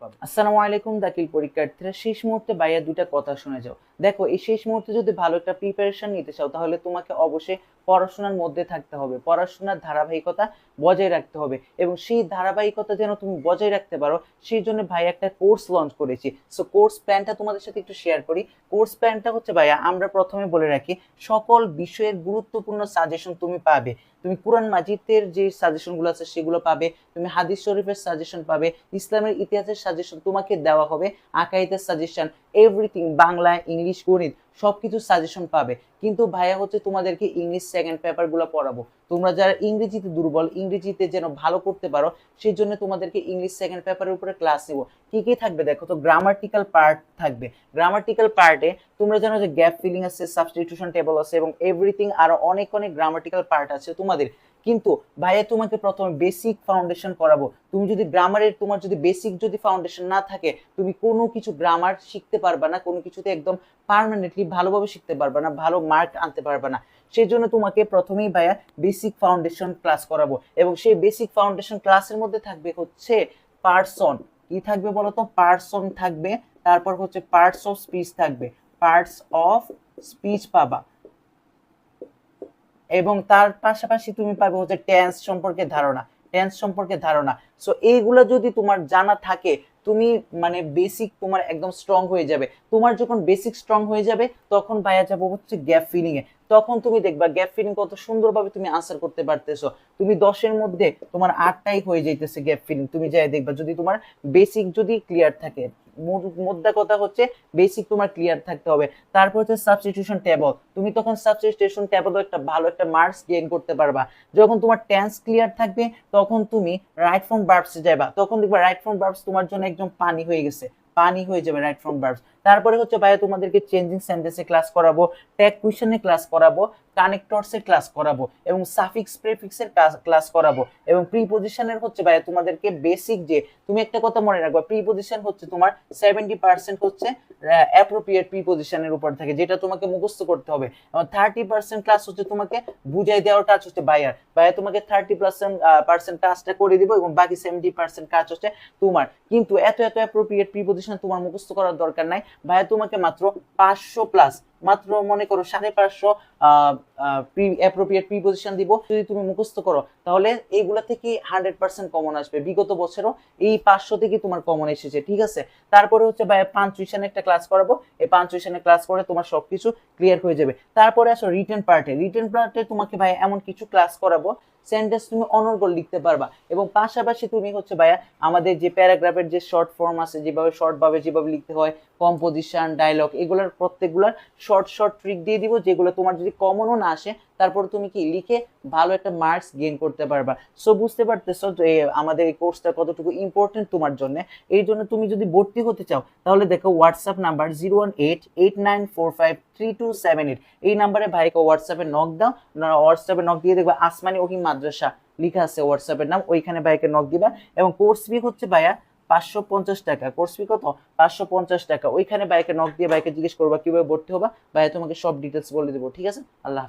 হবে। আসসালামু আলাইকুম দাখিল পরীক্ষার্থীরা, শেষ মুহূর্তে ভাইয়া দুইটা কথা শুনে যাও। দেখো, এই শেষ মুহূর্তে যদি ভালো একটা প্রিপারেশন নিতে চাও তাহলে তোমাকে অবশ্যই পড়াশোনার মধ্যে থাকতে হবে, পড়াশোনার ধারাবাহিকতা বজায় রাখতে হবে, এবং সেই ধারাবাহিকতা যেন তুমি বজায় রাখতে পারো সেই জন্য ভাই একটা কোর্স লঞ্চ করেছি। সো কোর্স প্ল্যানটা তোমাদের সাথে একটু শেয়ার করি। কোর্স প্ল্যানটা হচ্ছে ভাইয়া, আমরা প্রথমে বলে রাখি, সকল বিষয়ের গুরুত্বপূর্ণ সাজেশন তুমি পাবে। তুমি কুরআন মাজিদের যে সাজেশনগুলো আছে সেগুলো পাবে, তুমি হাদিস শরীফের সাজেশন পাবে, ইসলামের ইতিহাসের সাজেশন তোমাকে দেওয়া হবে, আকাইদের সাজেশন, এভরিথিং, বাংলা, ইংলিশ, গণিত সবকিছু সাজেশন পাবে। কিন্তু ভাইয়া হচ্ছে তোমাদেরকে ইংলিশ সেকেন্ড পেপার গুলো পড়াবো। তোমরা যারা ইংরেজিতে দুর্বল, ইংরেজিতে যেন ভালো করতে পারো সেই জন্য তোমাদেরকে ইংলিশ সেকেন্ড পেপারের উপরে ক্লাস নিব। কি কি থাকবে দেখো তো, গ্রামাটিক্যাল পার্ট থাকবে। গ্রামাটিক্যাল পার্টে তোমরা জানো যে গ্যাপ ফিলিং আছে, সাবস্টিটিউশন টেবল আছে, এবং এভরিথিং আরো অনেক অনেক গ্রামাটিক্যাল পার্ট আছে তোমাদের। কিন্তু ভাইয়া তোমাকে প্রথমে বেসিক ফাউন্ডেশন করাবো। তুমি যদি গ্রামারের, তোমার যদি বেসিক যদি ফাউন্ডেশন না থাকে, তুমি কোনো কিছু গ্রামার শিখতে পারবা না, কোনো কিছুতে একদম পার্মানেন্টলি ভালোভাবে শিখতে পারবা না, ভালো মার্ক আনতে পারবা না। সেই জন্য তোমাকে প্রথমেই ভাইয়া বেসিক ফাউন্ডেশন ক্লাস করাবো, এবং সেই বেসিক ফাউন্ডেশন ক্লাসের মধ্যে থাকবে হচ্ছে পার্সন। কি থাকবে বলতো? পার্সন থাকবে, তারপর হচ্ছে পার্টস অফ স্পিচ থাকবে, পার্টস অফ স্পিচ পাবা, এবং তার পাশাপাশি তুমি পাবে হচ্ছে টেন্স সম্পর্কে ধারণা, টেন্স সম্পর্কে ধারণা। সো এইগুলা যদি তোমার জানা থাকে, তুমি মানে বেসিক তোমার একদম স্ট্রং হয়ে যাবে। তোমার যখন বেসিক স্ট্রং হয়ে যাবে তখন ভাইয়া যাবো হচ্ছে গ্যাপ ফিলিং এ। তখন তুমি দেখবা গ্যাপ ফিলিং কত সুন্দরভাবে তুমি আনসার করতে পারতেছো। তুমি 10-এর মধ্যে তোমার 8টাই হয়ে যাইতেছে গ্যাপ ফিলিং। তুমি যাই দেখবা, যদি তোমার বেসিক যদি ক্লিয়ার থাকে, মোদ্দা কথা হচ্ছে বেসিক তোমার ক্লিয়ার থাকতে হবে। তারপর হচ্ছে সাবস্টিটিউশন টেবল, তুমি তখন সাবস্টিটিউশন টেবল একটা ভালো একটা মার্কস গেইন করতে পারবা। যখন তোমার টেন্স ক্লিয়ার থাকবে তখন তুমি রাইট ফর্ম ভার্বসে যাবা, তখন দেখবা রাইট ফর্ম ভার্বস তোমার জন্য একদম পানি হয়ে গেছে, পানি হয়ে যাবে রাইট ফর্ম ভার্বস। তারপরে হচ্ছে ভাইয়া তোমাদেরকে চেঞ্জিং সেন্টেন্সে ক্লাস করাবো, ট্যাগ কুয়েশনে ক্লাস করাবো, কানেক্টরসে ক্লাস করাবো, এবং সাফিক্স প্রিফিক্সের ক্লাস করাবো, এবং প্রিপজিশনের হচ্ছে ভাইয়া তোমাদেরকে বেসিক যে, তুমি একটা কথা মনে রাখবা, প্রিপজিশন হচ্ছে তোমার 70% হচ্ছে অ্যাপ্রোপ্রিয়েট প্রিপজিশনের উপর থাকে, যেটা তোমাকে মুখস্থ করতে হবে, এবং 30% ক্লাস হচ্ছে তোমাকে বুঝাই দেওয়ার কাজ হচ্ছে ভাইয়া তোমাকে 30% কাজটা করে দিব, এবং বাকি 70% কাজ হচ্ছে তোমার। কিন্তু এত এত অ্যাপ্রোপ্রিয়েট প্রিপজিশন তোমার মুখস্থ করার দরকার নাই ভাইয়া, তোমাকে মাত্র 500 প্লাস, মাত্র মনে করো 550 অ্যাপ্রোপ্রিয়েট প্রিপজিশন দিব। যদি তুমি মুখস্থ করো তাহলে এইগুলা থেকে 100% কমন আসবে। বিগত বছরও এই 500 থেকে তোমার কমন এসেছে, ঠিক আছে। তারপরে হচ্ছে ভাইয়া পাঞ্চুয়েশন একটা ক্লাস করাবো, এই পাঞ্চুয়েশনে ক্লাস করে তোমার সবকিছু ক্লিয়ার হয়ে যাবে। তারপরে আসো রিটেন পার্টে, রিটেন পার্টে তোমাকে ভাইয়া এমন কিছু ক্লাস করাবো, সেন্টেন্স তুমি অনর্গল লিখতে পারবা, এবং পাশাপাশি তুমি হচ্ছে ভাইয়া আমাদের যে প্যারাগ্রাফের যে শর্ট ফর্ম আছে, যেভাবে শর্ট ভাবে যেভাবে লিখতে হয়, কম্পোজিশন, ডায়লগ, এগুলোর প্রত্যেকগুলোর শর্ট শর্ট ট্রিক দিয়ে দিব, যেগুলো তোমার যদি কমনও না আসে তারপর তুমি কি লিখে ভালো একটা মার্কস গেইন করতে পারবা। সো বুঝতে পারতেছো আমাদের এই কোর্সটা কতটুকু ইম্পর্টেন্ট তোমার জন্য। এই জন্য তুমি যদি ভর্তি হতে চাও তাহলে দেখো হোয়াটসঅ্যাপ নাম্বার 01889453278, এই নাম্বারে ভাইকে হোয়াটসঅ্যাপে নক দাও। হোয়াটসঅ্যাপে নক দিয়ে দেখবা আসমানি ওহিম মাদ্রাসা লিখা আছে হোয়াটসঅ্যাপের নাম, ওইখানে ভাইকে নক দিবা। এবং কোর্স ফি হচ্ছে ভাইয়া 550 টাকা। কোর্স ফি কত? 550 টাকা। ওইখানে ভাইকে নক দিয়ে ভাইকে জিজ্ঞেস করবা কিভাবে ভর্তি হবা, ভাইয়া তোমাকে সব ডিটেলস বলে দেবো, ঠিক আছে। আল্লাহ।